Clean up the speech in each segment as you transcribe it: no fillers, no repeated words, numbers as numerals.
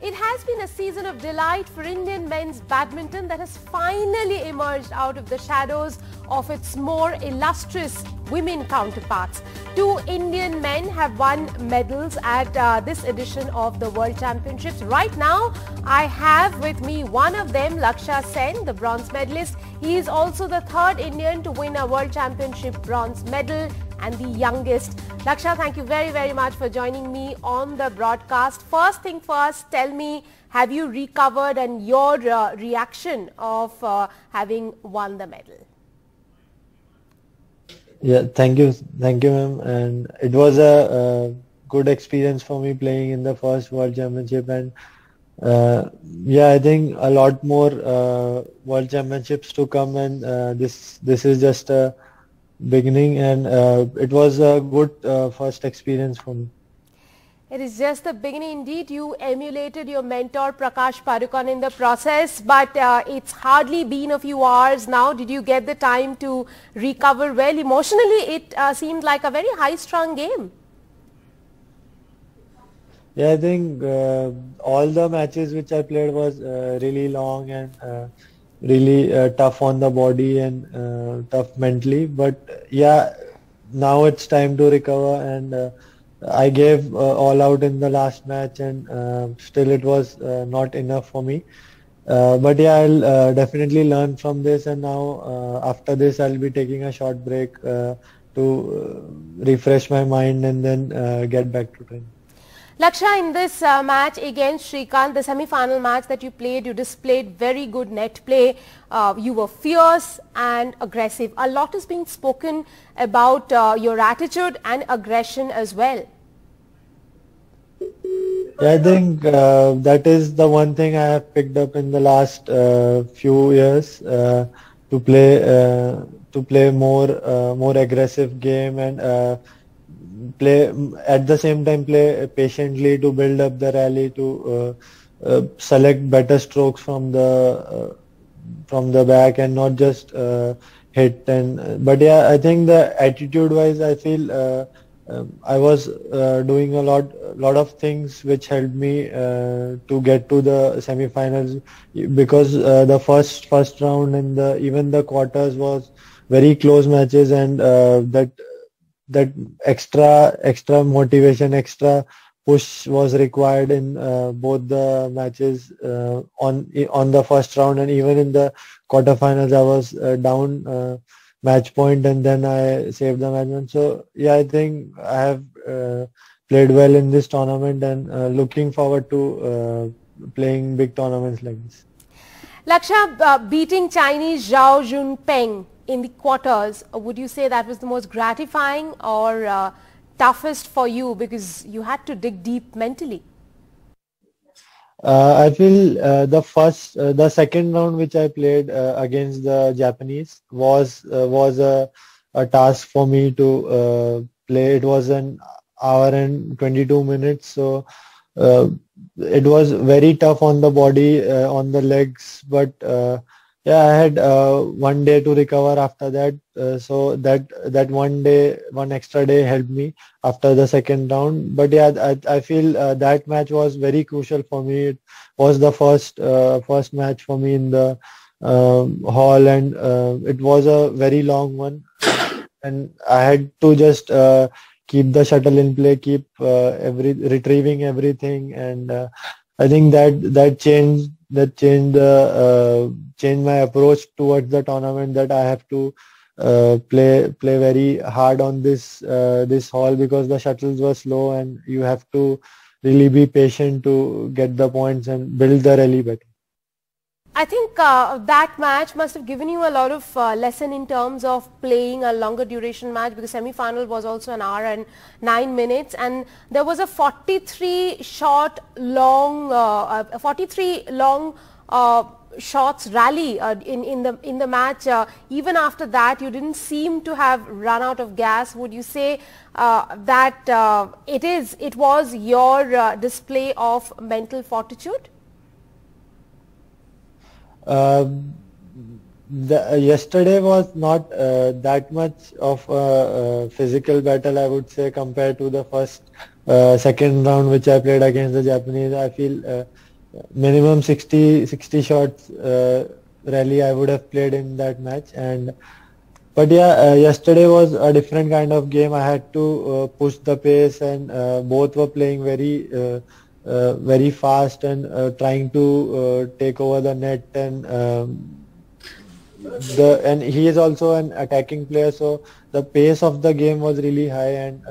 It has been a season of delight for Indian men's badminton that has finally emerged out of the shadows of its more illustrious women counterparts. Two Indian men have won medals at this edition of the World Championships. Right now, I have with me one of them, Lakshya Sen, the bronze medalist. He is also the third Indian to win a World Championship bronze medal and the youngest. Lakshya, thank you very, very much for joining me on the broadcast. First thing first, tell me, have you recovered and your reaction of having won the medal? Yeah, thank you, ma'am. And it was a good experience for me playing in the first World Championship, and yeah, I think a lot more World Championships to come, and this is just a beginning, and it was a good first experience for me. It is just the beginning indeed. You emulated your mentor Prakash Padukone in the process, but it's hardly been a few hours now. Did you get the time to recover well? Emotionally, it seemed like a very high-strung game. Yeah, I think all the matches which I played was really long and really tough on the body and tough mentally. But yeah, now it's time to recover, and I gave all out in the last match, and still it was not enough for me. But yeah, I'll definitely learn from this, and now after this I'll be taking a short break to refresh my mind and then get back to training. Lakshya, in this match against Srikanth, the semi-final match that you played, you displayed very good net play. You were fierce and aggressive. A lot is being spoken about your attitude and aggression as well. Yeah, I think that is the one thing I have picked up in the last few years, to play more aggressive game, and play at the same time play patiently to build up the rally, to select better strokes from the back and not just hit. And but yeah, I think the attitude wise, I feel I was doing a lot of things which helped me to get to the semi-finals, because the first round and even the quarters was very close matches, and that extra motivation, extra push was required in both the matches, on the first round, and even in the quarterfinals I was down match point, and then I saved the match. So yeah, I think I have played well in this tournament, and looking forward to playing big tournaments like this. Lakshya, beating Chinese Zhao Junpeng in the quarters, would you say that was the most gratifying or toughest for you, because you had to dig deep mentally? I feel the second round which I played against the Japanese was a task for me to play. It was an hour and 22 minutes, so it was very tough on the body, on the legs, but yeah, I had 1 day to recover after that, so that one extra day helped me after the second round. But yeah, I feel that match was very crucial for me. It was the first match for me in the hall, and it was a very long one, and I had to just keep the shuttle in play, keep retrieving everything, and I think that changed my approach towards the tournament, that I have to play very hard on this hall, because the shuttles were slow, and you have to really be patient to get the points and build the rally better. I think that match must have given you a lot of lesson in terms of playing a longer duration match, because semi-final was also an hour and 9 minutes, and there was a 43 long shots rally in the match. Even after that, you didn't seem to have run out of gas. Would you say that it was your display of mental fortitude? Yesterday was not that much of a physical battle, I would say, compared to the second round which I played against the Japanese. I feel minimum 60 shots rally I would have played in that match. And but yeah, yesterday was a different kind of game. I had to push the pace, and both were playing very fast and trying to take over the net. And and he is also an attacking player, so the pace of the game was really high. And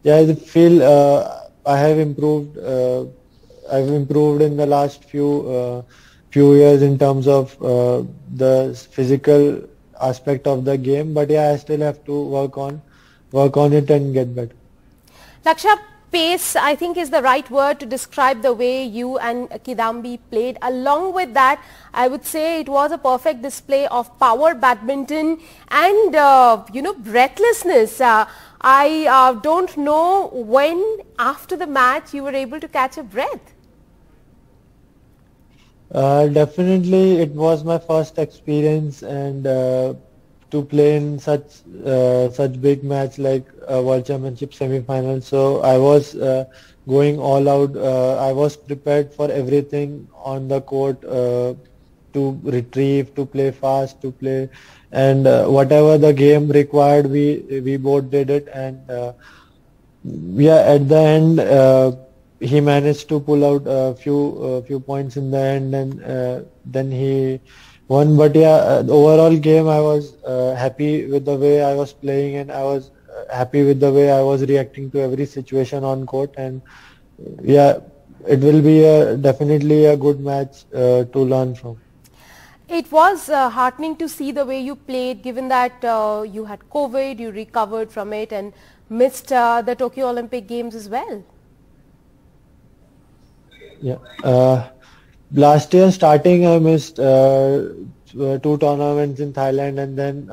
yeah, I feel I have improved. I've improved in the last few years in terms of the physical aspect of the game. But yeah, I still have to work on it and get better. Laksha, pace, I think, is the right word to describe the way you and Kidambi played. Along with that, I would say it was a perfect display of power badminton and, breathlessness. I don't know when after the match you were able to catch a breath. Definitely, it was my first experience, and to play in such big match like World Championship semi-final. So I was going all out. I was prepared for everything on the court, to retrieve, to play fast, to play, and whatever the game required, we both did it. And yeah, at the end, he managed to pull out a few points in the end, and then he won. But yeah, the overall game, I was happy with the way I was playing, and I was happy with the way I was reacting to every situation on court. And yeah, it will be definitely a good match to learn from. It was heartening to see the way you played, given that you had COVID, you recovered from it and missed the Tokyo Olympic Games as well. Yeah. Last year starting, I missed 2 tournaments in Thailand, and then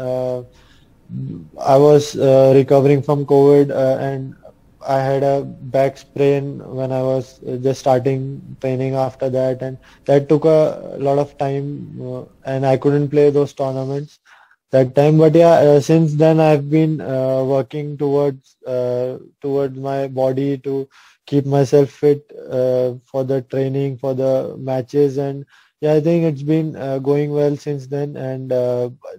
I was recovering from COVID, and I had a back sprain when I was just starting training after that, and that took a lot of time, and I couldn't play those tournaments that time. But yeah, since then I've been working towards my body to keep myself fit for the training, for the matches. And yeah, I think it's been going well since then. And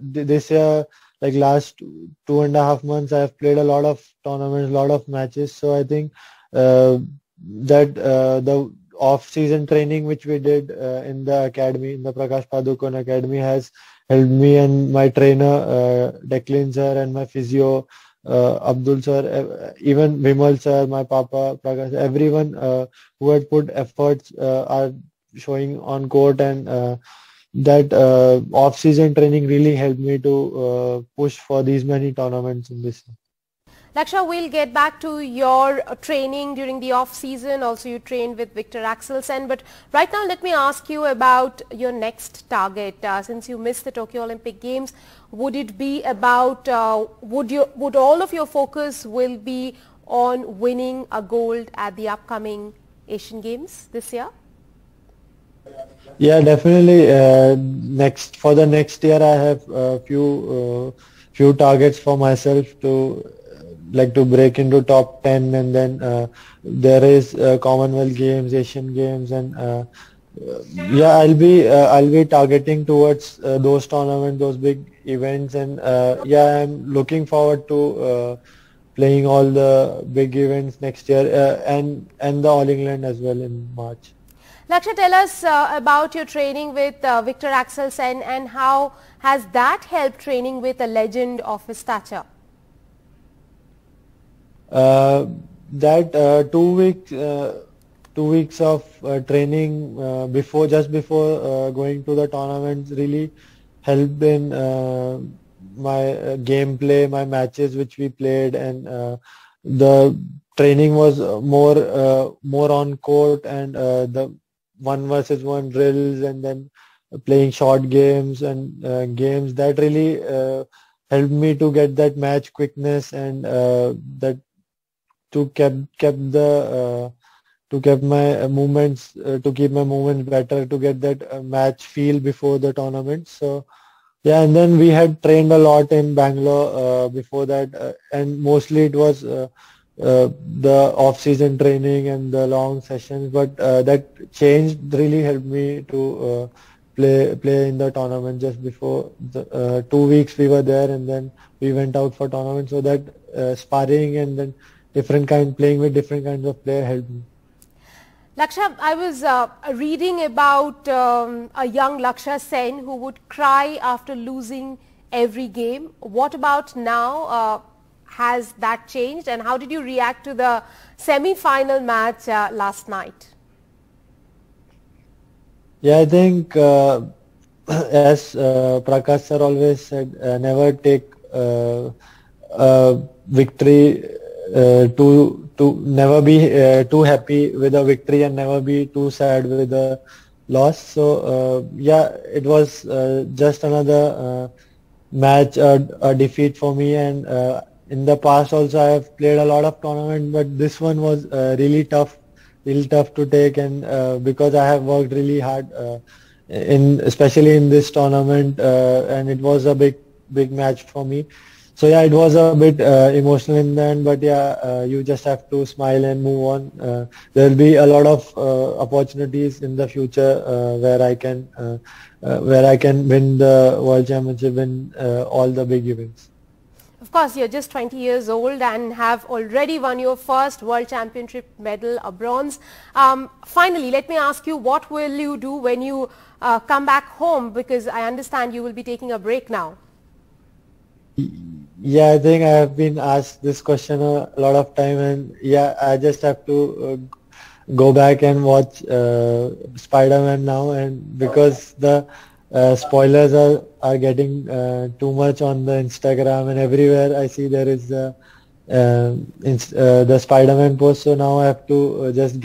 this year, like last 2.5 months, I've played a lot of tournaments, a lot of matches. So I think that the off-season training which we did in the academy, in the Prakash Padukone Academy, has helped me and my trainer, Declan sir, and my physio, Abdul sir, even Vimal sir, my papa, Prakash, everyone who had put efforts are showing on court. And that off-season training really helped me to push for these many tournaments in this year. Laksha, we'll get back to your training during the off-season. Also, you trained with Viktor Axelsen. But right now, let me ask you about your next target. Since you missed the Tokyo Olympic Games, would it be about, would all of your focus will be on winning a gold at the upcoming Asian Games this year? Yeah, definitely. For the next year, I have a few targets for myself to break into top 10, and then there is Commonwealth Games, Asian Games, and yeah, I'll be targeting towards those tournaments, those big events. And yeah, I'm looking forward to playing all the big events next year, and the All England as well in March. Laksha, tell us about your training with Viktor Axelsen, and how has that helped training with a legend of his stature? That 2 weeks of training just before going to the tournaments really helped in my gameplay, my matches which we played, and the training was more on court, and the 1-versus-1 drills, and then playing short games and games that really helped me to get that match quickness, and that to keep my movements better, to get that match feel before the tournament. So yeah, and then we had trained a lot in Bangalore before that, and mostly it was the off-season training and the long sessions, but that change really helped me to play in the tournament. Just before the 2 weeks we were there, and then we went out for tournament. So that sparring and then playing with different kinds of player helped me. Lakshya, I was reading about a young Lakshya Sen who would cry after losing every game. What about now? Has that changed, and how did you react to the semi-final match last night? Yeah, I think as Prakash sir always said, never take victory to never be too happy with a victory and never be too sad with a loss. So yeah, it was just another match, a defeat for me, and in the past also I have played a lot of tournaments, but this one was really tough to take, and because I have worked really hard especially in this tournament, and it was a big match for me. So yeah, it was a bit emotional in the end, but yeah, you just have to smile and move on. There will be a lot of opportunities in the future where I can win the World Championship, win all the big events. Of course, you're just 20 years old and have already won your first World Championship medal, a bronze. Finally, let me ask you, what will you do when you come back home? Because I understand you will be taking a break now. Yeah, I think I have been asked this question a lot of time, and yeah, I just have to go back and watch Spider-Man now, and because the spoilers are getting too much on the Instagram and everywhere I see there is the Spider-Man post, so now I have to just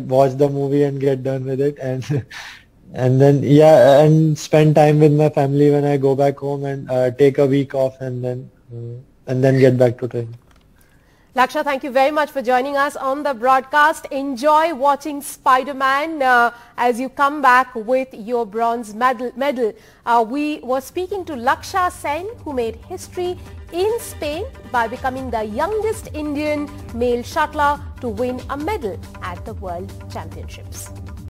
watch the movie and get done with it, and then yeah, and spend time with my family when I go back home, and take a week off, and then get back to training. Lakshya, thank you very much for joining us on the broadcast. Enjoy watching Spider-Man as you come back with your bronze medal. We were speaking to Lakshya Sen, who made history in Spain by becoming the youngest Indian male shuttler to win a medal at the World Championships.